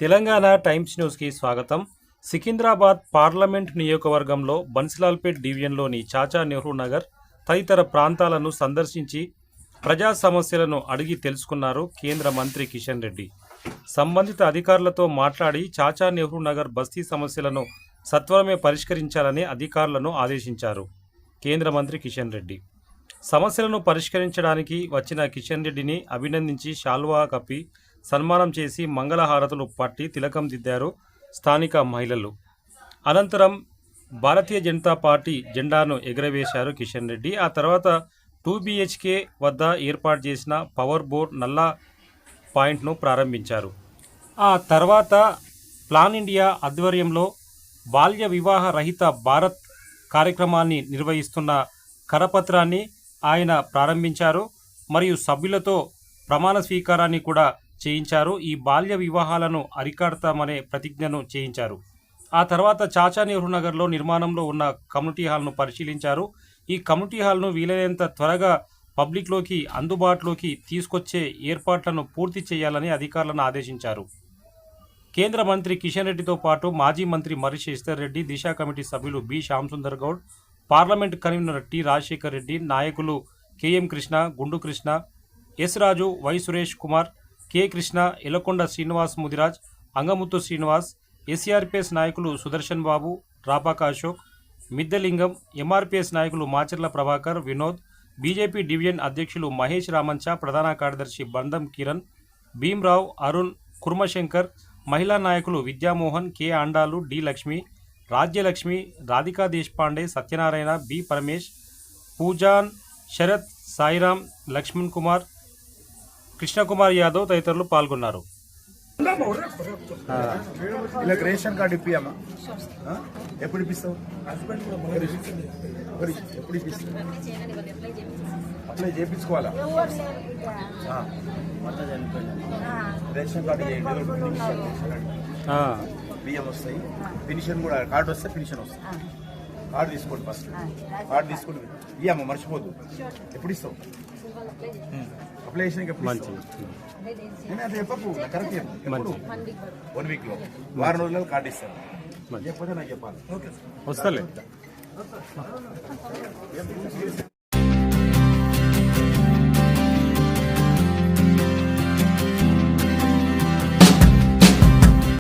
Telangana times న్యూస్కి స్వాగతం. Secunderabad parliament నియోజకవర్గంలో బన్సిలాల్పేట్ డివిజన్లోని చాచా నెహ్రూ నగర్ తదితర ప్రాంతాలను సందర్శించి ప్రజా సమస్యలను అడిగి తెలుసుకున్నారు కేంద్ర మంత్రి కిషన్ రెడ్డి. సంబంధిత అధికారులతో మాట్లాడి చాచా నెహ్రూ నగర్ బస్తీ సమస్యలను సత్వరమే పరిష్కరించాలని అధికారులను ఆదేశించారు. కేంద్ర మంత్రి కిషన్ రెడ్డి సమస్యలను పరిష్కరించడానికి వచ్చిన కిషన్ రెడ్డిని అభినందించి శాల్వా కప్పి సన్మానం చేసి మంగళహారతులు పట్టి తిలకం దిద్దారు స్థానిక మహిళలు. అనంతరం భారతీయ జనతా పార్టీ జెండాను ఎగురవేశారు కిషన్ రెడ్డి. ఆ తర్వాత 2 BHK వద్ద ఏర్పాటు చేసిన పవర్ బోర్డ్ నల్లా పాయింట్ను ప్రారంభించారు. ఆ తర్వాత ప్లాన్ ఇండియా ఆధ్వర్యంలో బాల్య వివాహ రహిత భారత్ కార్యక్రమాన్ని నిర్వహిస్తున్న కరపత్రాన్ని ఆయన ప్రారంభించారు. మరియు సభ్యులతో ప్రమాణ స్వీకారాన్ని కూడా చేయించారు. ఈ బాల్య వివాహాలను అరికడతామనే ప్రతిజ్ఞను చేయించారు. ఆ తర్వాత చాచా నెహ్రూ నగర్లో నిర్మాణంలో ఉన్న కమ్యూనిటీ హాల్ను పరిశీలించారు. ఈ కమ్యూనిటీ హాల్ను వీలైనంత త్వరగా పబ్లిక్లోకి అందుబాటులోకి తీసుకొచ్చే ఏర్పాట్లను పూర్తి చేయాలని అధికారులను ఆదేశించారు. కేంద్ర మంత్రి కిషన్ రెడ్డితో పాటు మాజీ మంత్రి మర్రి శశిధర్ రెడ్డి, దిశ కమిటీ సభ్యులు B Shyamsundar Goud, parliament convener T Rajasekhar Reddy, నాయకులు KM Krishna, Gundu Krishna, S Raju, Y Suresh Kumar, K Krishna, Elakonda Srinivas Mudiraj, Angamuthu Srinivas, SRPS నాయకులు సుదర్శన్ బాబు, రాపాక అశోక్, మిద్దలింగం, ఎంఆర్పిఎస్ నాయకులు మాచర్ల ప్రభాకర్, వినోద్, బీజేపీ డివిజన్ అధ్యక్షులు మహేష్ రామంచా, ప్రధాన కార్యదర్శి బంధం కిరణ్, భీమ్రావ్, అరుణ్, కుర్మశంకర్, మహిళా నాయకులు Vidyamohan, K Andalu, D Lakshmi, Rajyalakshmi, Radhika Deshpande, Satyanarayana, B Paramesh, Pujan, Sharath, Sairam, Lakshman Kumar, Krishnakumar Yadav తదితరులు పాల్గొన్నారు. రేషన్ కార్డు ఇప్పియమ్మా, ఎప్పుడు ఇప్పిస్తావు? ఎప్పుడు ఇప్పిస్తావు? అప్లై చేయించుకోవాలా? రేషన్ కార్డు బియ్యం వస్తాయి, పెన్షన్ కూడా కార్డు వస్తే పెన్షన్ వస్తుంది. కార్డు తీసుకోండి, ఫస్ట్ కార్డు తీసుకుని ఇయ్యమ్మ, మర్చిపోద్దు. ఎప్పుడు ఇస్తావు? అప్లై చేసినాక అది చెప్పకు, కరెక్ట్ చెప్పు. 1 వీక్లో 6 రోజుల్లో కార్డు ఇస్తాను. చెప్పకపోతే నాకు చెప్పాలి. వస్తలే.